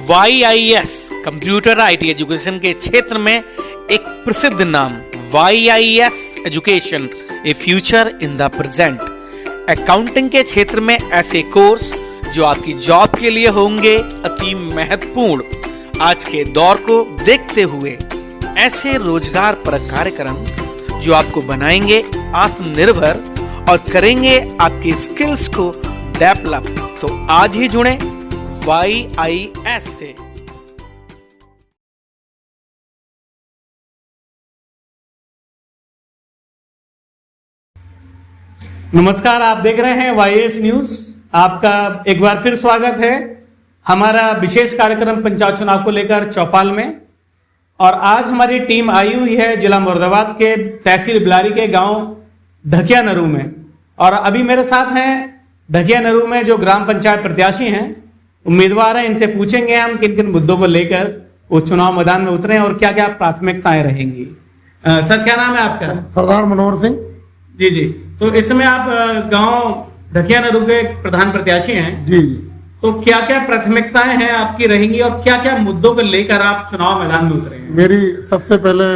YIS computer IT education के क्षेत्र में एक प्रसिद्ध नाम YIS education, A future in the present. Accounting के क्षेत्र में ऐसे कोर्स जो आपकी जॉब के लिए होंगे अति महत्वपूर्ण। आज के दौर को देखते हुए ऐसे रोजगार परक कार्यक्रम जो आपको बनाएंगे आत्मनिर्भर और करेंगे आपकी स्किल्स को डेवलप। तो आज ही जुड़े YIS से। नमस्कार, आप देख रहे हैं YIS न्यूज। आपका एक बार फिर स्वागत है हमारा विशेष कार्यक्रम पंचायत चुनाव को लेकर चौपाल में। और आज हमारी टीम आई हुई है जिला मुरादाबाद के तहसील बिलारी के गांव ढकिया नरू में। और अभी मेरे साथ हैं ढकिया नरू में जो ग्राम पंचायत प्रत्याशी हैं, उम्मीदवार हैं। इनसे पूछेंगे हम किन किन मुद्दों को लेकर वो चुनाव मैदान में उतरे और क्या क्या प्राथमिकताएं रहेंगी। सर, क्या नाम है आपका? सरदार मनोहर सिंह। जी जी। तो इस समय आप गांव ढकिया नरू के प्रधान प्रत्याशी हैं। जी जी। तो क्या क्या प्राथमिकताएं हैं आपकी रहेंगी और क्या क्या मुद्दों को लेकर आप चुनाव मैदान में उतरे हैं? मेरी सबसे पहले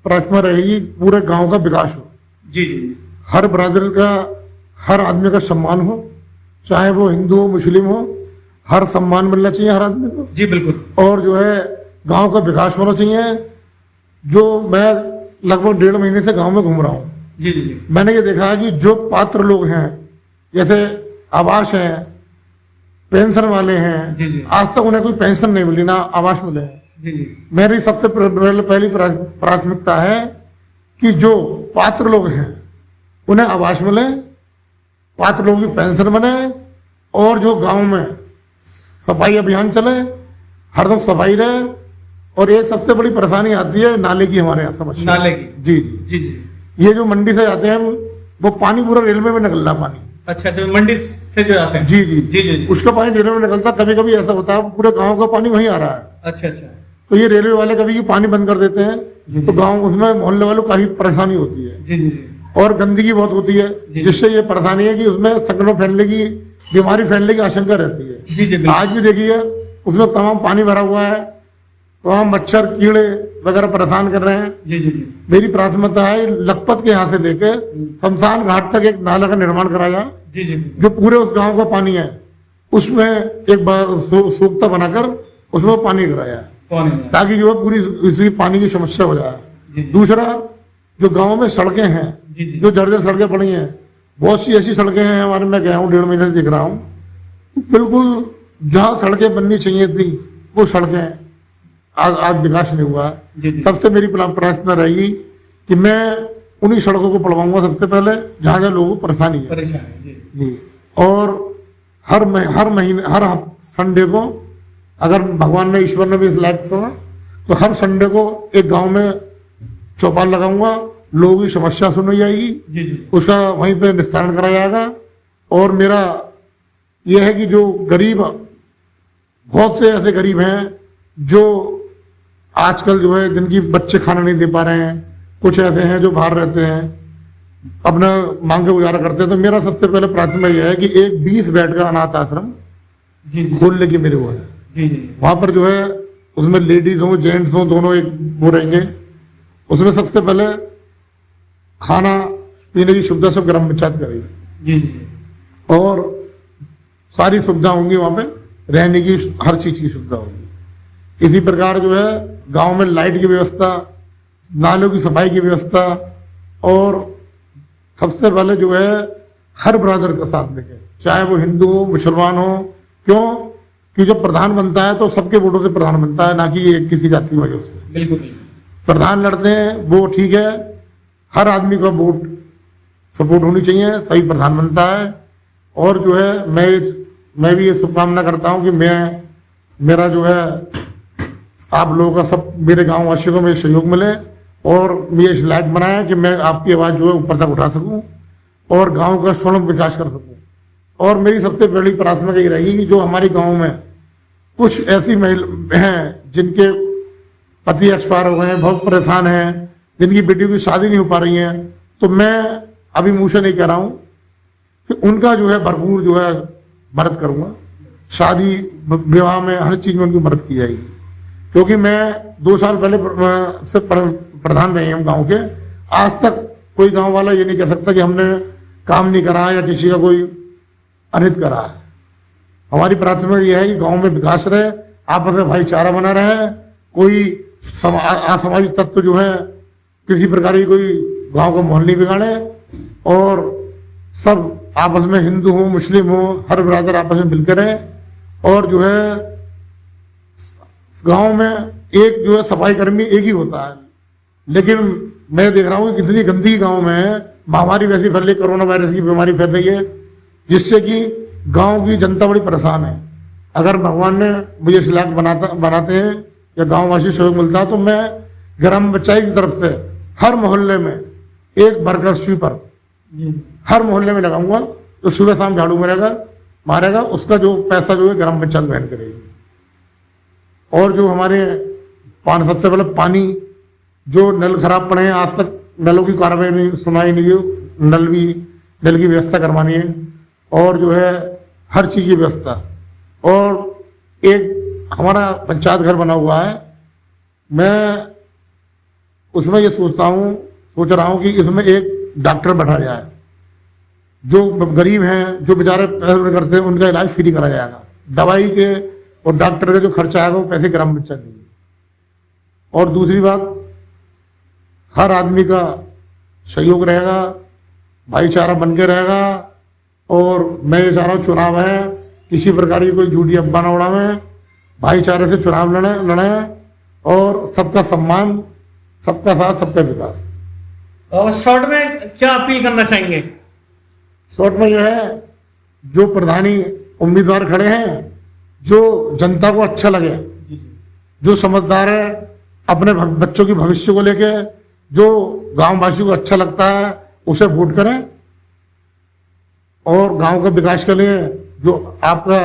प्राथमिकता रहेगी पूरे गांव का विकास हो। जी जी। हर बरादरी का, हर आदमी का सम्मान हो, चाहे वो हिंदू हो मुस्लिम हो, हर सम्मान मिलना चाहिए हर आदमी को। जी बिल्कुल। और जो है गांव का विकास होना चाहिए। जो मैं लगभग 1.5 महीने से गांव में घूम रहा हूँ, जी जी जी। मैंने ये देखा है कि जो पात्र लोग हैं, जैसे आवास है, पेंशन वाले हैं, जी जी। आज तक उन्हें कोई पेंशन नहीं मिली, ना आवास मिले है। जी जी। मेरी सबसे पहली प्राथमिकता है कि जो पात्र लोग हैं उन्हें आवास मिले, पात्र लोगों की पेंशन बने, और जो गांव में सफाई अभियान चले, हरदम सफाई रहे। और ये सबसे बड़ी परेशानी आती है नाले की, हमारे यहाँ समस्या। नाले की? जी जी जी जी। ये जो मंडी से जाते हैं वो पानी पूरा रेलवे में निकल रहा पानी। अच्छा, तो मंडी से जो आते हैं? जी जी जी जी। उसका पानी रेलवे में निकलता। कभी कभी ऐसा होता है पूरे गांव का पानी वहीं आ रहा है। अच्छा अच्छा। तो ये रेलवे वाले कभी पानी बंद कर देते हैं, तो गांव उसमें मोहल्ले वालों को काफी परेशानी होती है। जी जी जी। और गंदगी बहुत होती है, जिससे ये परेशानी है कि उसमें संक्रमण फैलने की, बीमारी फैलने की आशंका रहती है। जी जी। आज भी देखिए उसमें तमाम पानी भरा हुआ है, तमाम मच्छर कीड़े वगैरह परेशान कर रहे हैं। जी जी जी। मेरी प्राथमिकता है लखपत के यहाँ से लेकर शमशान घाट तक एक नाला का निर्माण कराया जाए। जी जी। जो पूरे उस गांव का पानी है उसमें एक सूखता बनाकर उसमें पानी कराया है, ताकि जो है पूरी इसी पानी की समस्या हो जाए। दूसरा, जो गांव में सड़कें हैं, जो जर्जर सड़कें पड़ी हैं, बहुत सी ऐसी सड़कें हैं हमारे, मैं गया हूँ 1.5 महीने से दिख रहा हूँ, बिल्कुल जहाँ सड़कें बननी चाहिए थी वो सड़कें आज विकास नहीं हुआ है। सबसे मेरी प्रार्थना रहेगी कि मैं उन्हीं सड़कों को पढ़वाऊंगा सबसे पहले जहाँ जहाँ लोगों को परेशानी है। जी। और हर महीने, हर संडे को, अगर भगवान ने, ईश्वर ने भी इस लायक सुना, तो हर संडे को एक गांव में चौपाल लगाऊंगा, लोगों की समस्या सुनी जाएगी, उसका वहीं पे निस्तारण करा जाएगा। और मेरा यह है कि जो गरीब, बहुत से ऐसे गरीब हैं जो आजकल जो है जिनकी बच्चे खाना नहीं दे पा रहे हैं, कुछ ऐसे हैं जो बाहर रहते हैं, अपना मांग के गुजारा करते हैं, तो मेरा सबसे पहले प्राथमिकता यह है कि एक 20 बेड का अनाथ आश्रम खोलने की मेरे वो है। वहां पर जो है उसमें लेडीज हो जेंट्स हो दोनों एक वो रहेंगे। उसमें सबसे पहले खाना पीने की सुविधा सब ग्राम पंचायत करेगी, और सारी सुविधा होंगी वहां पे, रहने की हर चीज की सुविधा होगी। इसी प्रकार जो है गांव में लाइट की व्यवस्था, नालों की सफाई की व्यवस्था, और सबसे पहले जो है हर ब्रादर का साथ लेके, चाहे वो हिंदू हो मुसलमान हो। क्यों कि जब प्रधान बनता है तो सबके वोटों से प्रधान बनता है, ना कि किसी जाति वजह से। बिल्कुल। प्रधान लड़ते हैं वो ठीक है, हर आदमी का वोट सपोर्ट होनी चाहिए तभी प्रधान बनता है। और जो है मैं भी ये शुभकामना करता हूँ कि मेरा जो है आप लोगों का, सब मेरे गांव वासियों को मेरे सहयोग मिले और मुझे इस लायक बनाया कि मैं आपकी आवाज़ जो है ऊपर तक उठा सकूं और गांव का स्वर्ण विकास कर सकूं। और मेरी सबसे बड़ी प्राथमिकता ये रहेगी कि जो हमारे गांव में कुछ ऐसी महिला हैं जिनके पति एक्सपायर हो गए हैं, बहुत परेशान हैं, जिनकी बेटियों की शादी नहीं हो पा रही है, तो मैं अभी मुँह से नहीं कह रहा हूँ कि उनका जो है भरपूर जो है मदद करूँगा। शादी विवाह में हर चीज में उनकी मदद की जाएगी। क्योंकि मैं 2 साल पहले से प्रधान रहे हम गांव के, आज तक कोई गांव वाला ये नहीं कह सकता कि हमने काम नहीं करा या किसी का कोई अनित करा है। हमारी प्राथमिकता यह है कि गांव में विकास रहे, आपस में भाईचारा बना रहे, कोई असामाजिक तत्व जो है किसी प्रकार की कोई गांव का माहौल नहीं बिगाड़े, और सब आपस में हिंदू हो मुस्लिम हो हर बिरादर आपस में मिलकर रहे। और जो है गांव में एक जो है सफाई कर्मी एक ही होता है, लेकिन मैं देख रहा हूँ कि कितनी गंदगी गांव में है। महामारी वैसी फैल रही, कोरोना वायरस की बीमारी फैल रही है, जिससे कि गांव की जनता बड़ी परेशान है। अगर भगवान ने मुझे इस लायक बनाते हैं या गांववासी सहयोग मिलता है, तो मैं ग्राम पंचायत की तरफ से हर मोहल्ले में एक वर्कर स्वीपर हर मोहल्ले में लगाऊंगा, तो सुबह शाम झाड़ू मारेगा, उसका जो पैसा जो है ग्राम पंचायत वहन करेगी। और जो हमारे सबसे पहले पानी, जो नल खराब पड़े हैं, आज तक नलों की कार्रवाई नहीं सुनाई नहीं है, नल की व्यवस्था करवानी है, और जो है हर चीज की व्यवस्था। और एक हमारा पंचायत घर बना हुआ है, मैं उसमें ये सोच रहा हूँ कि इसमें एक डॉक्टर बैठा जाए, जो गरीब हैं, जो बेचारे पैसे करते हैं, उनका इलाज फ्री करा जाएगा। दवाई के और डॉक्टर का जो खर्चा आएगा वो पैसे ग्राम पंचायत देंगे। और दूसरी बात, हर आदमी का सहयोग रहेगा, भाईचारा बन के रहेगा। और मैं ये चाह रहा हूँ चुनाव है, किसी प्रकार की कोई झूठी अफवाह न उड़ावें, भाईचारे से चुनाव लड़े और सबका सम्मान, सबका साथ, सबका विकास। और शॉर्ट में क्या अपील करना चाहेंगे? शॉर्ट में यह है, जो प्रधानी उम्मीदवार खड़े हैं, जो जनता को अच्छा लगे, जो समझदार है, अपने बच्चों के भविष्य को लेके जो गांववासियों को अच्छा लगता है, उसे वोट करें। और गांव के विकास के लिए जो आपका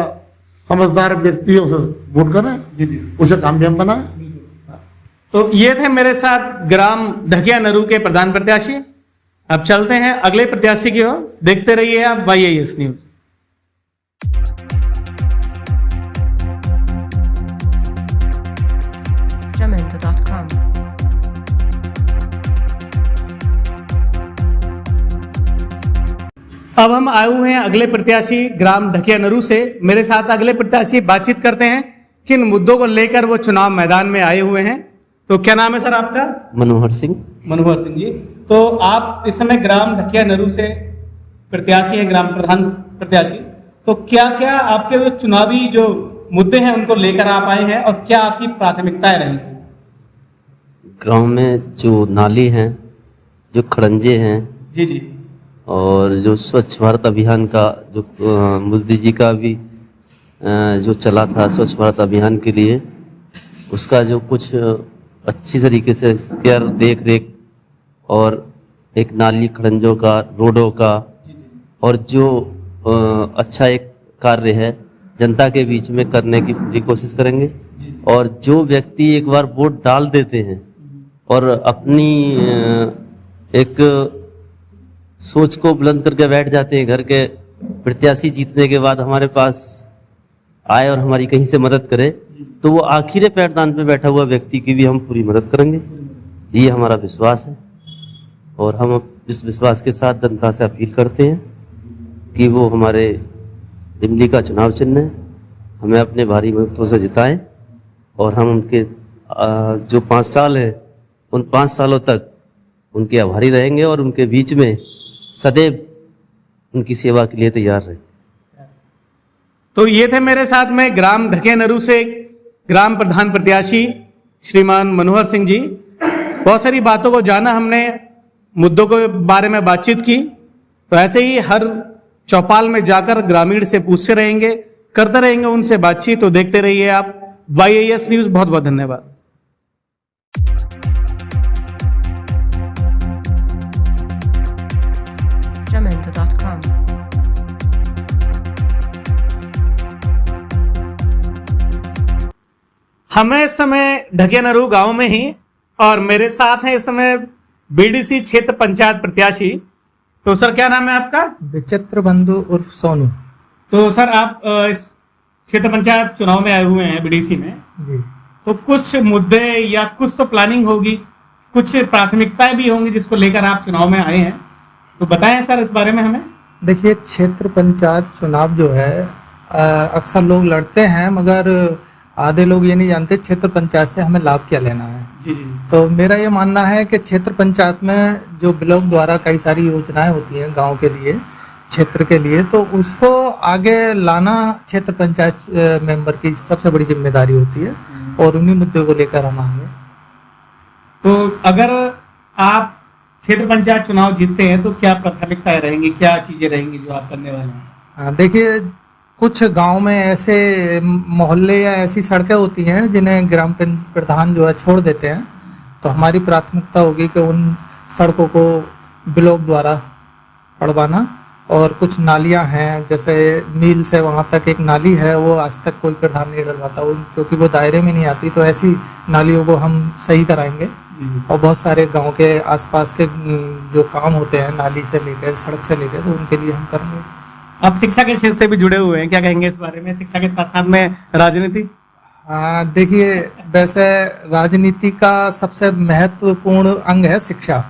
समझदार व्यक्ति है उसे वोट करें, उसे कामयाब बनाएं। तो ये थे मेरे साथ ग्राम ढकिया नरू के प्रधान प्रत्याशी। अब चलते हैं अगले प्रत्याशी की ओर। देखते रहिए आप YAS न्यूज। Jamendo.com अब हम आए हुए हैं अगले प्रत्याशी ग्राम ढकिया नरू से। मेरे साथ अगले प्रत्याशी बातचीत करते हैं किन मुद्दों को लेकर वो चुनाव मैदान में आए हुए हैं। तो क्या नाम है सर आपका? मनोहर सिंह। मनोहर सिंह जी, तो आप इस समय ग्राम ढकिया नरू से प्रत्याशी हैं, ग्राम प्रधान प्रत्याशी। तो क्या क्या आपके जो चुनावी जो मुद्दे हैं उनको लेकर आप आए हैं और क्या आपकी प्राथमिकताएं रही? गांव में जो नाली हैं, जो खड़ंजे हैं, जी जी, और जो स्वच्छ भारत अभियान का जो मोदी जी का भी जो चला था स्वच्छ भारत अभियान के लिए, उसका जो कुछ अच्छी तरीके से केयर देख रेख और एक नाली खड़ंजों का, रोडों का, और जो अच्छा एक कार्य है जनता के बीच में करने की पूरी कोशिश करेंगे। और जो व्यक्ति एक बार वोट डाल देते हैं और अपनी एक सोच को बुलंद करके बैठ जाते हैं, घर के प्रत्याशी जीतने के बाद हमारे पास आए और हमारी कहीं से मदद करे, तो वो आखिरी पैरदान पे बैठा हुआ व्यक्ति की भी हम पूरी मदद करेंगे। ये हमारा विश्वास है और हम इस विश्वास के साथ जनता से अपील करते हैं कि वो हमारे दिल्ली का चुनाव चिन्ह है, हमें अपने भारी मतों से जिताएं और हम उनके जो 5 साल है उन 5 सालों तक उनके आभारी रहेंगे और उनके बीच में सदैव उनकी सेवा के लिए तैयार रहें। तो ये थे मेरे साथ में ग्राम ढकिया नरू से ग्राम प्रधान प्रत्याशी श्रीमान मनोहर सिंह जी। बहुत सारी बातों को जाना हमने, मुद्दों के बारे में बातचीत की। तो ऐसे ही हर चौपाल में जाकर ग्रामीण से पूछते रहेंगे, करते रहेंगे उनसे बातचीत। तो देखते रहिए आप YAS न्यूज। बहुत बहुत धन्यवाद। Jamendo.com हमें इस समय ढकिया नरू गांव में ही, और मेरे साथ हैं इस समय BDC क्षेत्र पंचायत प्रत्याशी। तो सर क्या नाम है आपका? विचित्र बंधु उर्फ सोनू। तो सर आप इस क्षेत्र पंचायत चुनाव में आए हुए हैं बीडीसी में, जी। तो कुछ मुद्दे या कुछ तो प्लानिंग होगी, कुछ प्राथमिकताएं भी होंगी जिसको लेकर आप चुनाव में आए हैं, तो बताएं सर इस बारे में हमें। देखिए, क्षेत्र पंचायत चुनाव जो है अक्सर लोग लड़ते हैं, मगर आधे लोग ये नहीं जानते क्षेत्र पंचायत से हमें लाभ क्या लेना है। जी जी। तो मेरा ये मानना है कि क्षेत्र पंचायत में जो ब्लॉक द्वारा कई सारी योजनाएं होती हैं गांव के लिए, क्षेत्र के लिए, तो उसको आगे लाना क्षेत्र पंचायत मेंबर की सबसे बड़ी जिम्मेदारी होती है, और उन्हीं मुद्दों को लेकर हम आएंगे। तो अगर आप क्षेत्र पंचायत चुनाव जीतते हैं तो क्या प्राथमिकताएं रहेंगी, क्या चीजें रहेंगी जो आप करने वाले हैं? देखिए, कुछ गांव में ऐसे मोहल्ले या ऐसी सड़कें होती हैं जिन्हें ग्राम प्रधान जो है छोड़ देते हैं, तो हमारी प्राथमिकता होगी कि उन सड़कों को ब्लॉक द्वारा पड़वाना। और कुछ नालियां हैं, जैसे मील से वहां तक एक नाली है, वो आज तक कोई प्रधान नहीं डलवाता, क्योंकि वो दायरे में नहीं आती, तो ऐसी नालियों को हम सही कराएंगे। और बहुत सारे गांव के आसपास के जो काम होते हैं नाली से लेकर सड़क से लेकर, तो उनके लिए हम करेंगे। आप शिक्षा के क्षेत्र से भी जुड़े हुए हैं, क्या कहेंगे इस बारे में, शिक्षा के साथ साथ में राजनीति? देखिए, वैसे राजनीति का सबसे महत्वपूर्ण अंग है शिक्षा।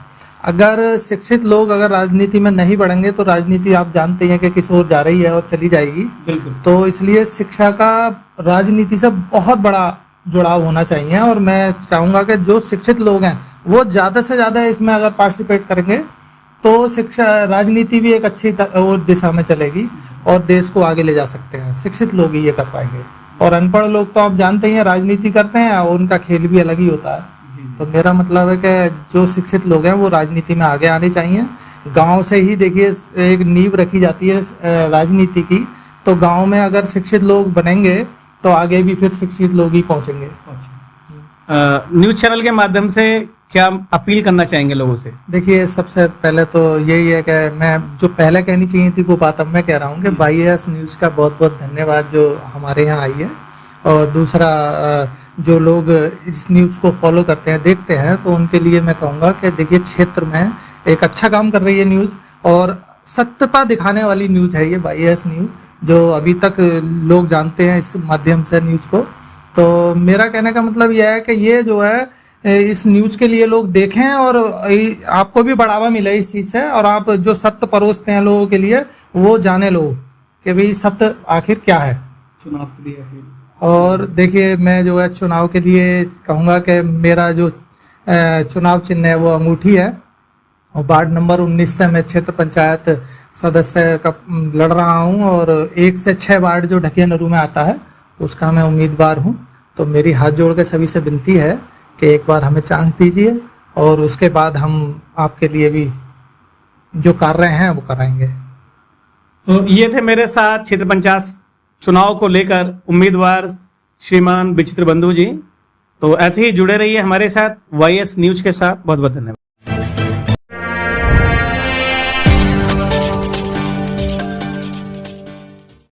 अगर शिक्षित लोग अगर राजनीति में नहीं बढ़ेंगे तो राजनीति आप जानते हैं कि किस ओर जा रही है और चली जाएगी। बिल्कुल। तो इसलिए शिक्षा का राजनीति से बहुत बड़ा जुड़ाव होना चाहिए, और मैं चाहूँगा कि जो शिक्षित लोग हैं वो ज़्यादा से ज़्यादा इसमें अगर पार्टिसिपेट करेंगे तो शिक्षा राजनीति भी एक अच्छी और दिशा में चलेगी, और देश को आगे ले जा सकते हैं। शिक्षित लोग ही ये कर पाएंगे, और अनपढ़ लोग तो आप जानते ही हैं राजनीति करते हैं, और उनका खेल भी अलग ही होता है। तो मेरा मतलब है कि जो शिक्षित लोग हैं वो राजनीति में आगे आने चाहिए। गांव से ही देखिए एक नींव रखी जाती है राजनीति की, तो गांव में अगर शिक्षित लोग बनेंगे तो आगे भी फिर शिक्षित लोग ही पहुंचेंगे। न्यूज चैनल के माध्यम से क्या अपील करना चाहेंगे लोगों से? देखिए, सबसे पहले तो यही है कि मैं जो पहले कहनी चाहिए थी वो बात अब मैं कह रहा हूँ कि YAS न्यूज़ का बहुत बहुत धन्यवाद जो हमारे यहाँ आई है। और दूसरा, जो लोग इस न्यूज़ को फॉलो करते हैं, देखते हैं, तो उनके लिए मैं कहूँगा कि देखिए, क्षेत्र में एक अच्छा काम कर रही है न्यूज़, और सत्यता दिखाने वाली न्यूज़ है ये YAS न्यूज़, जो अभी तक लोग जानते हैं इस माध्यम से न्यूज़ को। तो मेरा कहने का मतलब यह है कि ये जो है इस न्यूज़ के लिए लोग देखें, और आपको भी बढ़ावा मिले इस चीज़ से, और आप जो सत्य परोसते हैं लोगों के लिए वो जाने लोग कि भाई सत्य आखिर क्या है चुनाव के लिए। और देखिए, मैं जो है चुनाव के लिए कहूँगा कि मेरा जो चुनाव चिन्ह है वो अंगूठी है, और वार्ड नंबर 19 से मैं क्षेत्र पंचायत सदस्य का लड़ रहा हूँ, और 1 से 6 वार्ड जो ढकिया नरू में आता है उसका मैं उम्मीदवार हूँ। तो मेरी हाथ जोड़ के सभी से विनती है कि एक बार हमें चांस दीजिए, और उसके बाद हम आपके लिए भी जो कर रहे हैं वो कराएंगे। तो ये थे मेरे साथ क्षेत्र पंचायत चुनाव को लेकर उम्मीदवार श्रीमान विचित्र बंधु जी। तो ऐसे ही जुड़े रहिए हमारे साथ YAS न्यूज़ के साथ। बहुत बहुत धन्यवाद।